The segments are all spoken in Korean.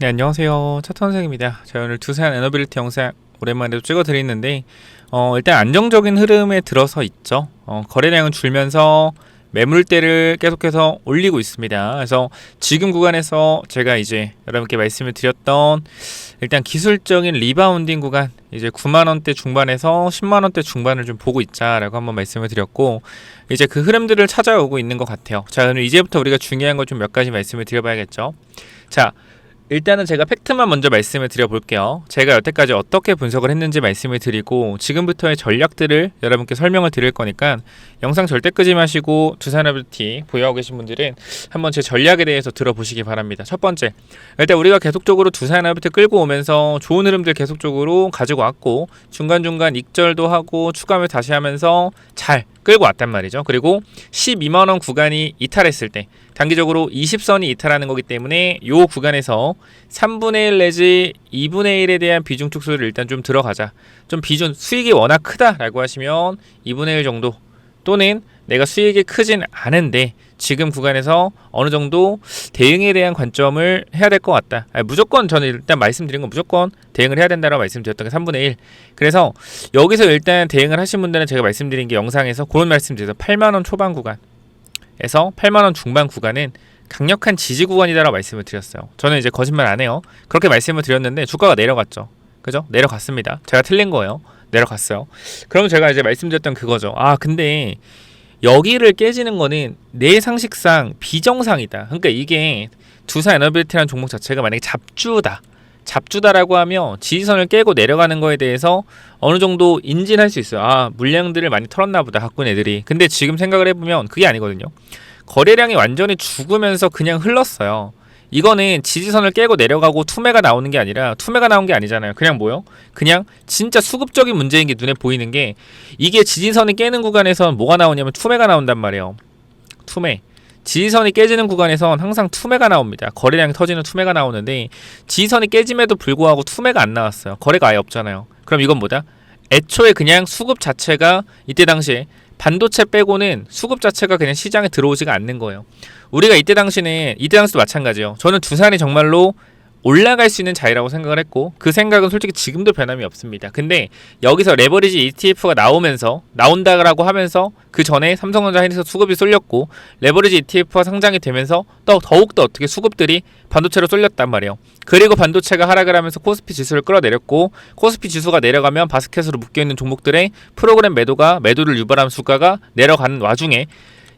네, 안녕하세요. 차트원생입니다. 제가 오늘 두산 에너빌리티 영상 오랜만에 또 찍어드리는데 일단 안정적인 흐름에 들어서 있죠. 거래량은 줄면서 매물대를 계속해서 올리고 있습니다. 그래서 지금 구간에서 제가 이제 여러분께 말씀을 드렸던 일단 기술적인 리바운딩 구간 이제 9만원대 중반에서 10만원대 중반을 좀 보고 있자라고 한번 말씀을 드렸고, 이제 그 흐름들을 찾아오고 있는 것 같아요. 자, 그럼 이제부터 우리가 중요한 거 좀 몇 가지 말씀을 드려봐야겠죠. 자, 일단은 제가 팩트만 먼저 말씀을 드려볼게요. 제가 여태까지 어떻게 분석을 했는지 말씀을 드리고 지금부터의 전략들을 여러분께 설명을 드릴 거니까 영상 절대 끄지 마시고 두산에너빌리티 보유하고 계신 분들은 한번 제 전략에 대해서 들어보시기 바랍니다. 첫 번째, 일단 우리가 계속적으로 두산에너빌리티 끌고 오면서 좋은 흐름들 계속적으로 가지고 왔고 중간중간 익절도 하고 추가매수 다시 하면서 잘 끌고 왔단 말이죠. 그리고 12만원 구간이 이탈했을 때 단기적으로 20선이 이탈하는 거기 때문에 이 구간에서 3분의 1 내지 2분의 1에 대한 비중 축소를 일단 좀 들어가자. 좀 비중 수익이 워낙 크다라고 하시면 2분의 1 정도, 또는 내가 수익이 크진 않은데 지금 구간에서 어느 정도 대응에 대한 관점을 해야 될 것 같다. 무조건 저는 일단 말씀드린 건 무조건 대응을 해야 된다고 말씀드렸던 게 3분의 1. 그래서 여기서 일단 대응을 하신 분들은 제가 말씀드린 게 영상에서 그런 말씀드려서 8만원 초반 구간에서 8만원 중반 구간은 강력한 지지 구간이다라고 말씀을 드렸어요. 저는 이제 거짓말 안 해요. 그렇게 말씀을 드렸는데 주가가 내려갔죠. 그죠? 내려갔습니다. 제가 틀린 거예요. 내려갔어요. 그럼 제가 이제 말씀드렸던 그거죠. 근데 여기를 깨지는 거는 내 상식상 비정상이다. 그러니까 이게 두산 에너빌리티라는 종목 자체가 만약에 잡주다라고 하면 지지선을 깨고 내려가는 거에 대해서 어느 정도 인지할 수 있어요. 물량들을 많이 털었나 보다 갖고 온 애들이. 근데 지금 생각을 해보면 그게 아니거든요. 거래량이 완전히 죽으면서 그냥 흘렀어요. 이거는 지지선을 깨고 내려가고 투매가 나오는 게 아니라, 투매가 나온 게 아니잖아요. 그냥 뭐요? 그냥 진짜 수급적인 문제인 게 눈에 보이는 게, 이게 지지선이 깨는 구간에선 뭐가 나오냐면 투매가 나온단 말이에요. 투매. 지지선이 깨지는 구간에선 항상 투매가 나옵니다. 거래량이 터지는 투매가 나오는데 지지선이 깨짐에도 불구하고 투매가 안 나왔어요. 거래가 아예 없잖아요. 그럼 이건 뭐다? 애초에 그냥 수급 자체가 이때 당시에 반도체 빼고는 수급 자체가 그냥 시장에 들어오지가 않는 거예요. 우리가 이때 당시도 마찬가지예요. 저는 두산이 정말로 올라갈 수 있는 자리라고 생각을 했고, 그 생각은 솔직히 지금도 변함이 없습니다. 근데 여기서 레버리지 ETF가 나온다라고 하면서 그 전에 삼성전자 하이닉스 수급이 쏠렸고, 레버리지 ETF가 상장이 되면서 더욱더 어떻게 수급들이 반도체로 쏠렸단 말이에요. 그리고 반도체가 하락을 하면서 코스피 지수를 끌어내렸고, 코스피 지수가 내려가면 바스켓으로 묶여있는 종목들의 프로그램 매도를 유발하는 수가가 내려가는 와중에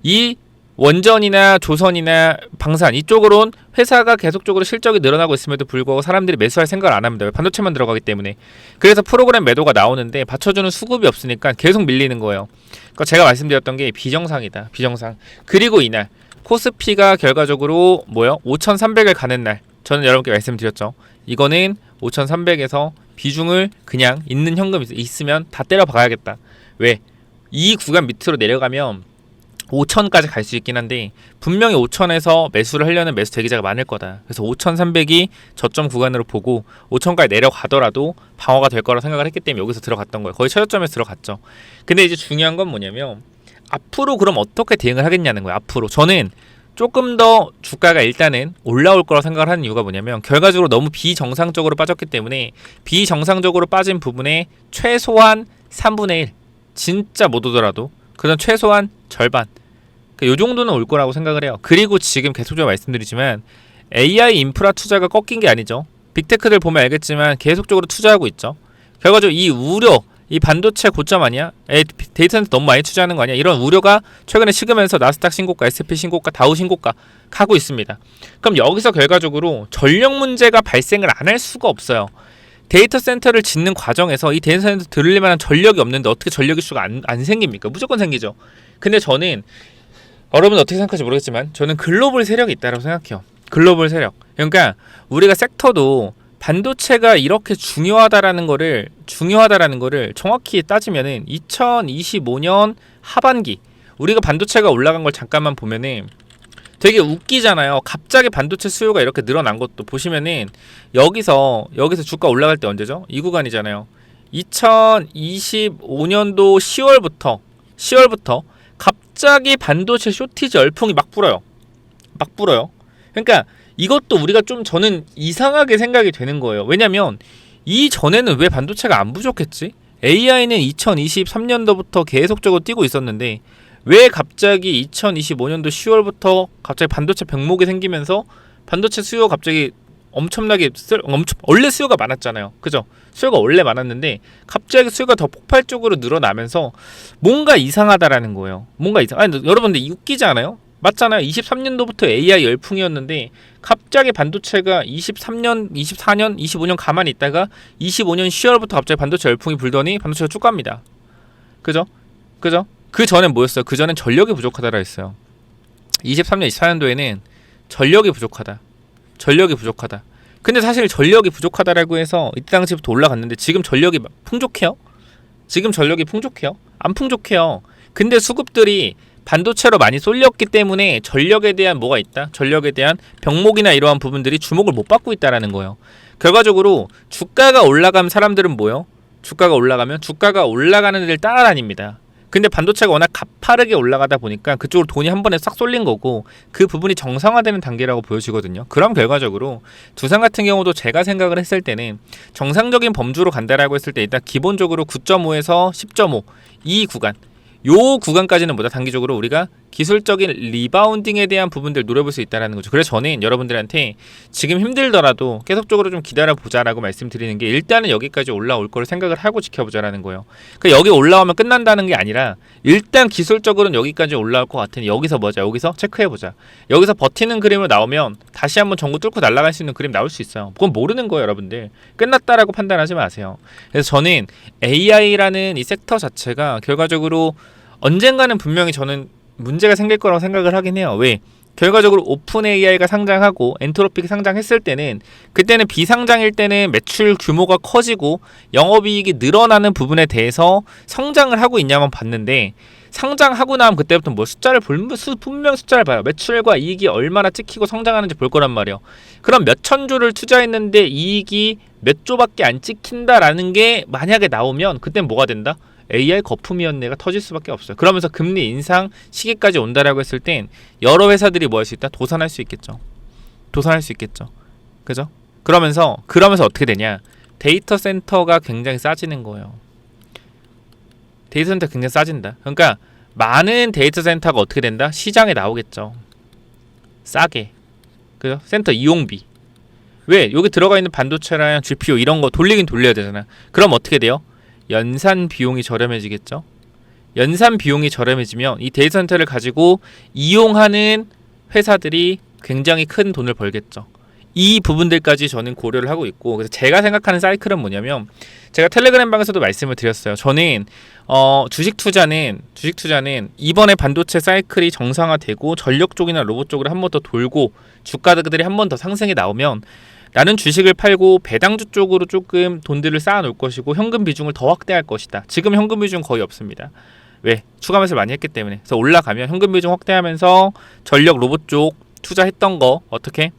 이 원전이나 조선이나 방산 이쪽으로는 회사가 계속적으로 실적이 늘어나고 있음에도 불구하고 사람들이 매수할 생각을 안 합니다. 왜? 반도체만 들어가기 때문에. 그래서 프로그램 매도가 나오는데 받쳐주는 수급이 없으니까 계속 밀리는 거예요. 그러니까 제가 말씀드렸던 게 비정상이다. 비정상. 그리고 이날 코스피가 결과적으로 5,300을 가는 날 저는 여러분께 말씀드렸죠. 이거는 5,300에서 비중을 그냥 있는 현금 있으면 다 때려 박아야겠다. 왜? 이 구간 밑으로 내려가면 5천까지 갈 수 있긴 한데 분명히 5천에서 매수를 하려는 매수 대기자가 많을 거다. 그래서 5,300이 저점 구간으로 보고 5천까지 내려가더라도 방어가 될 거라 생각을 했기 때문에 여기서 들어갔던 거예요. 거의 최저점에서 들어갔죠. 근데 이제 중요한 건 뭐냐면 앞으로 그럼 어떻게 대응을 하겠냐는 거예요. 앞으로 저는 조금 더 주가가 일단은 올라올 거라 생각을 하는 이유가 뭐냐면, 결과적으로 너무 비정상적으로 빠졌기 때문에 비정상적으로 빠진 부분에 최소한 3분의 1 진짜 못 오더라도 그건 최소한 절반, 요 정도는 올 거라고 생각을 해요. 그리고 지금 계속적으로 말씀드리지만 AI 인프라 투자가 꺾인 게 아니죠. 빅테크들 보면 알겠지만 계속적으로 투자하고 있죠. 결과적으로 이 우려, 이 반도체 고점 아니야? 데이터센터 너무 많이 투자하는 거 아니야? 이런 우려가 최근에 식으면서 나스닥 신고가, S&P 신고가, 다우 신고가 가고 있습니다. 그럼 여기서 결과적으로 전력 문제가 발생을 안 할 수가 없어요. 데이터 센터를 짓는 과정에서 이 데이터 센터 들을 만한 전력이 없는데 어떻게 전력 이슈가 안 생깁니까? 무조건 생기죠. 근데 저는, 여러분 어떻게 생각할지 모르겠지만 저는 글로벌 세력이 있다고 생각해요. 글로벌 세력. 그러니까 우리가 섹터도 반도체가 이렇게 중요하다라는 거를 정확히 따지면은 2025년 하반기 우리가 반도체가 올라간 걸 잠깐만 보면은 되게 웃기잖아요. 갑자기 반도체 수요가 이렇게 늘어난 것도 보시면은 여기서 주가 올라갈 때 언제죠? 이 구간이잖아요. 2025년도 10월부터 갑자기 반도체 쇼티지 열풍이 막 불어요. 그러니까 이것도 우리가 좀 저는 이상하게 생각이 되는 거예요. 왜냐면 이전에는 왜 반도체가 안 부족했지? AI는 2023년도부터 계속적으로 뛰고 있었는데 왜 갑자기 2025년도 10월부터 갑자기 반도체 병목이 생기면서 반도체 수요가 갑자기 엄청나게 원래 수요가 많았잖아요. 그죠? 수요가 원래 많았는데 갑자기 수요가 더 폭발적으로 늘어나면서 뭔가 이상하다라는 거예요. 뭔가 아니, 여러분들 웃기지 않아요? 맞잖아요. 23년도부터 AI 열풍이었는데 갑자기 반도체가 23년, 24년, 25년 가만히 있다가 25년 10월부터 갑자기 반도체 열풍이 불더니 반도체가 쭉 갑니다. 그죠? 그죠? 그 전엔 뭐였어요? 그 전엔 전력이 부족하다라 했어요. 23년, 24년도에는 전력이 부족하다. 전력이 부족하다. 근데 사실 전력이 부족하다라고 해서 이때 당시부터 올라갔는데 지금 전력이 풍족해요? 지금 전력이 풍족해요? 안 풍족해요. 근데 수급들이 반도체로 많이 쏠렸기 때문에 전력에 대한 뭐가 있다? 전력에 대한 병목이나 이러한 부분들이 주목을 못 받고 있다라는 거예요. 결과적으로 주가가 올라가면 사람들은 뭐요? 주가가 올라가면 주가가 올라가는 데를 따라다닙니다. 근데 반도체가 워낙 가파르게 올라가다 보니까 그쪽으로 돈이 한 번에 싹 쏠린 거고 그 부분이 정상화되는 단계라고 보여지거든요. 그럼 결과적으로 두산 같은 경우도 제가 생각을 했을 때는 정상적인 범주로 간다라고 했을 때 일단 기본적으로 9.5에서 10.5 이 구간 요 구간까지는 뭐다 단기적으로 우리가 기술적인 리바운딩에 대한 부분들 노려볼 수 있다는 거죠. 그래서 저는 여러분들한테 지금 힘들더라도 계속적으로 좀 기다려보자라고 말씀드리는 게 일단은 여기까지 올라올 거를 생각을 하고 지켜보자라는 거예요. 그러니까 여기 올라오면 끝난다는 게 아니라 일단 기술적으로는 여기까지 올라올 것 같으니 여기서 보자. 여기서 체크해보자. 여기서 버티는 그림으로 나오면 다시 한번 전구 뚫고 날아갈 수 있는 그림 나올 수 있어요. 그건 모르는 거예요, 여러분들. 끝났다라고 판단하지 마세요. 그래서 저는 AI라는 이 섹터 자체가 결과적으로 언젠가는 분명히 저는 문제가 생길 거라고 생각을 하긴 해요. 왜? 결과적으로 오픈 AI가 상장하고 엔트로픽이 상장했을 때는 그때는 비상장일 때는 매출 규모가 커지고 영업이익이 늘어나는 부분에 대해서 성장을 하고 있냐만 봤는데 상장하고 나면 그때부터 뭐 숫자를 분명 숫자를 봐요. 매출과 이익이 얼마나 찍히고 성장하는지 볼 거란 말이에요. 그럼 몇천 조를 투자했는데 이익이 몇 조밖에 안 찍힌다라는 게 만약에 나오면 그땐 뭐가 된다? AI 거품이었네가 터질 수밖에 없어요. 그러면서 금리 인상 시기까지 온다라고 했을 땐 여러 회사들이 뭐 할 수 있다? 도산할 수 있겠죠. 도산할 수 있겠죠. 그죠? 그러면서 어떻게 되냐? 데이터 센터가 굉장히 싸지는 거예요. 데이터 센터가 굉장히 싸진다. 그러니까 많은 데이터 센터가 어떻게 된다? 시장에 나오겠죠. 싸게. 그죠? 센터 이용비. 왜? 여기 들어가 있는 반도체랑 GPU 이런 거 돌리긴 돌려야 되잖아. 그럼 어떻게 돼요? 연산 비용이 저렴해지겠죠. 연산 비용이 저렴해지면 이 데이터 센터를 가지고 이용하는 회사들이 굉장히 큰 돈을 벌겠죠. 이 부분들까지 저는 고려를 하고 있고 그래서 제가 생각하는 사이클은 뭐냐면 제가 텔레그램 방에서도 말씀을 드렸어요. 저는 주식 투자는 이번에 반도체 사이클이 정상화되고 전력 쪽이나 로봇 쪽으로 한 번 더 돌고 주가들이 한 번 더 상승이 나오면 나는 주식을 팔고 배당주 쪽으로 조금 돈들을 쌓아 놓을 것이고 현금 비중을 더 확대할 것이다. 지금 현금 비중 거의 없습니다. 왜? 추가 매수를 많이 했기 때문에. 그래서 올라가면 현금 비중 확대하면서 전력 로봇 쪽 투자했던 거 어떻게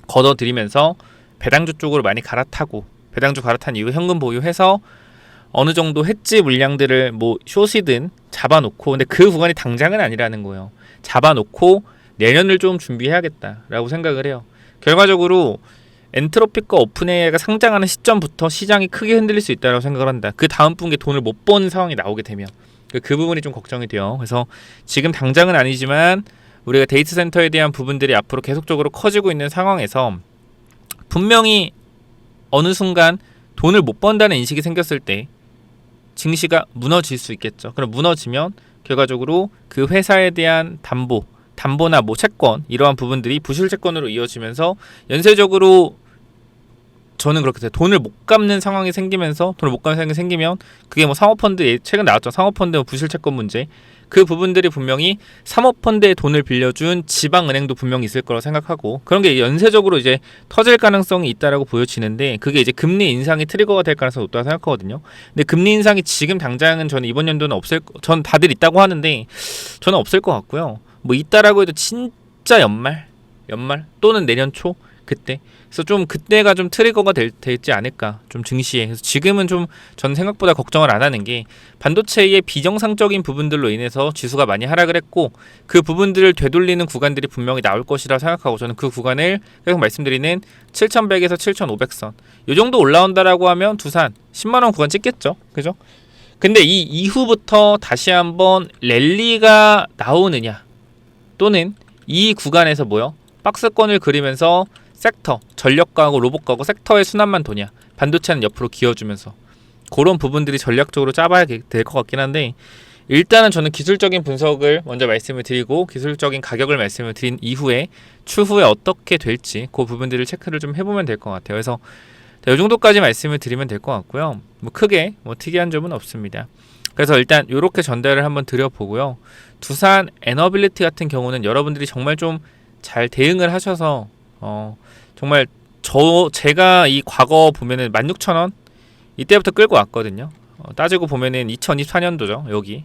걷어들이면서 배당주 쪽으로 많이 갈아타고 배당주 갈아탄 이후 현금 보유해서 어느 정도 해지 물량들을 뭐 숏이든 잡아놓고 근데 그 구간이 당장은 아니라는 거예요. 잡아놓고 내년을 좀 준비해야겠다라고 생각을 해요. 결과적으로 엔트로픽과 오픈 AI가 상장하는 시점부터 시장이 크게 흔들릴 수 있다고 생각을 한다. 그 다음 분기에 돈을 못 번 상황이 나오게 되면 그 부분이 좀 걱정이 돼요. 그래서 지금 당장은 아니지만 우리가 데이터 센터에 대한 부분들이 앞으로 계속적으로 커지고 있는 상황에서 분명히 어느 순간 돈을 못 번다는 인식이 생겼을 때 증시가 무너질 수 있겠죠. 그럼 무너지면 결과적으로 그 회사에 대한 담보나 뭐 채권 이러한 부분들이 부실 채권으로 이어지면서 연쇄적으로 저는 그렇게 돼요. 돈을 못 갚는 상황이 생기면서 돈을 못 갚는 상황이 생기면 그게 뭐 사모펀드 최근 나왔죠. 사모펀드 부실 채권 문제 그 부분들이 분명히 사모펀드에 돈을 빌려준 지방은행도 분명히 있을 거라고 생각하고 그런 게 연쇄적으로 이제 터질 가능성이 있다라고 보여지는데 그게 이제 금리 인상이 트리거가 될 가능성이 높다고 생각하거든요. 근데 금리 인상이 지금 당장은 저는 이번 연도는 전 다들 있다고 하는데 저는 없을 것 같고요. 뭐 있다라고 해도 진짜 연말 또는 내년 초 그때. 그래서 좀 그때가 좀 트리거가 되지 않을까 좀 증시에. 그래서 지금은 좀 저는 생각보다 걱정을 안 하는 게 반도체의 비정상적인 부분들로 인해서 지수가 많이 하락을 했고 그 부분들을 되돌리는 구간들이 분명히 나올 것이라 생각하고 저는 그 구간을 계속 말씀드리는 7,100에서 7,500선 이 정도 올라온다라고 하면 두산 10만원 구간 찍겠죠. 그죠? 근데 이 이후부터 다시 한번 랠리가 나오느냐 또는 이 구간에서 뭐요? 박스권을 그리면서 섹터, 전력가하고 로봇가하고 섹터의 순환만 도냐 반도체는 옆으로 기어주면서 그런 부분들이 전략적으로 짜봐야 될 것 같긴 한데 일단은 저는 기술적인 분석을 먼저 말씀을 드리고 기술적인 가격을 말씀을 드린 이후에 추후에 어떻게 될지 그 부분들을 체크를 좀 해보면 될 것 같아요. 그래서 이 정도까지 말씀을 드리면 될 것 같고요. 뭐 크게 뭐 특이한 점은 없습니다. 그래서 일단 이렇게 전달을 한번 드려보고요. 두산 에너빌리티 같은 경우는 여러분들이 정말 좀 잘 대응을 하셔서 정말 제가 이 과거 보면은 16,000원 이때부터 끌고 왔거든요. 따지고 보면은 2024년도죠. 여기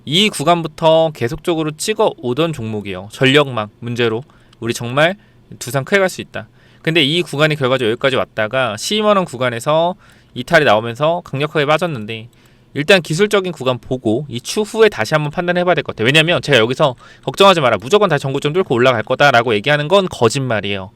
이 구간부터 계속적으로 찍어 오던 종목이에요. 전력망 문제로 우리 정말 두산 크게 갈 수 있다. 근데 이 구간이 결과적으로 여기까지 왔다가 12만원 구간에서 이탈이 나오면서 강력하게 빠졌는데 일단 기술적인 구간 보고 이 추후에 다시 한번 판단해 봐야 될 것 같아요. 왜냐면 제가 여기서 걱정하지 마라 무조건 다 전고점 뚫고 올라갈 거다 라고 얘기하는 건 거짓말이에요.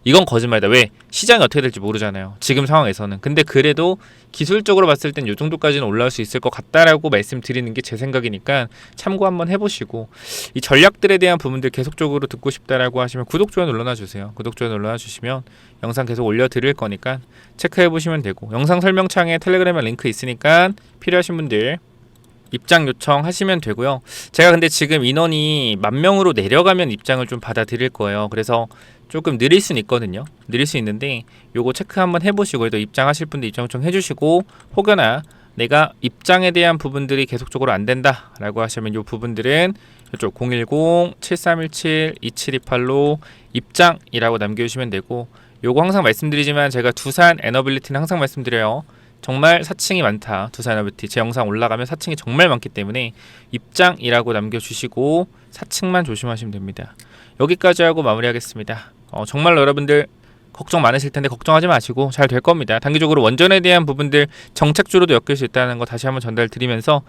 이건 거짓말이다. 왜? 시장이 어떻게 될지 모르잖아요. 지금 상황에서는. 근데 그래도 기술적으로 봤을 땐 이 정도까지는 올라올 수 있을 것 같다라고 말씀드리는 게 제 생각이니까 참고 한번 해보시고 이 전략들에 대한 부분들 계속적으로 듣고 싶다라고 하시면 구독, 좋아요 눌러놔주세요. 구독, 좋아요 눌러놔주시면 영상 계속 올려드릴 거니까 체크해보시면 되고 영상 설명창에 텔레그램에 링크 있으니까 필요하신 분들 입장 요청하시면 되고요. 제가 근데 지금 인원이 10,000명으로 내려가면 입장을 좀 받아드릴 거예요. 그래서 조금 느릴 수는 있거든요. 느릴 수 있는데 요거 체크 한번 해보시고 또 입장하실 분들 입장 요청 해주시고 혹여나 내가 입장에 대한 부분들이 계속적으로 안 된다 라고 하시면 요 부분들은 이쪽 010-7317-2728로 입장이라고 남겨주시면 되고 요거 항상 말씀드리지만 제가 두산 에너빌리티는 항상 말씀드려요. 정말 사칭이 많다. 두산 에너빌리티 제 영상 올라가면 사칭이 정말 많기 때문에 입장이라고 남겨주시고 사칭만 조심하시면 됩니다. 여기까지 하고 마무리하겠습니다. 정말 여러분들 걱정 많으실 텐데 걱정하지 마시고 잘 될 겁니다. 단기적으로 원전에 대한 부분들 정책주로도 엮일 수 있다는 거 다시 한번 전달드리면서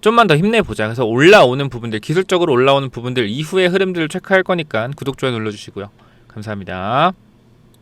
좀만 더 힘내보자. 그래서 올라오는 부분들 기술적으로 올라오는 부분들 이후의 흐름들을 체크할 거니까 구독, 좋아요 눌러주시고요. 감사합니다.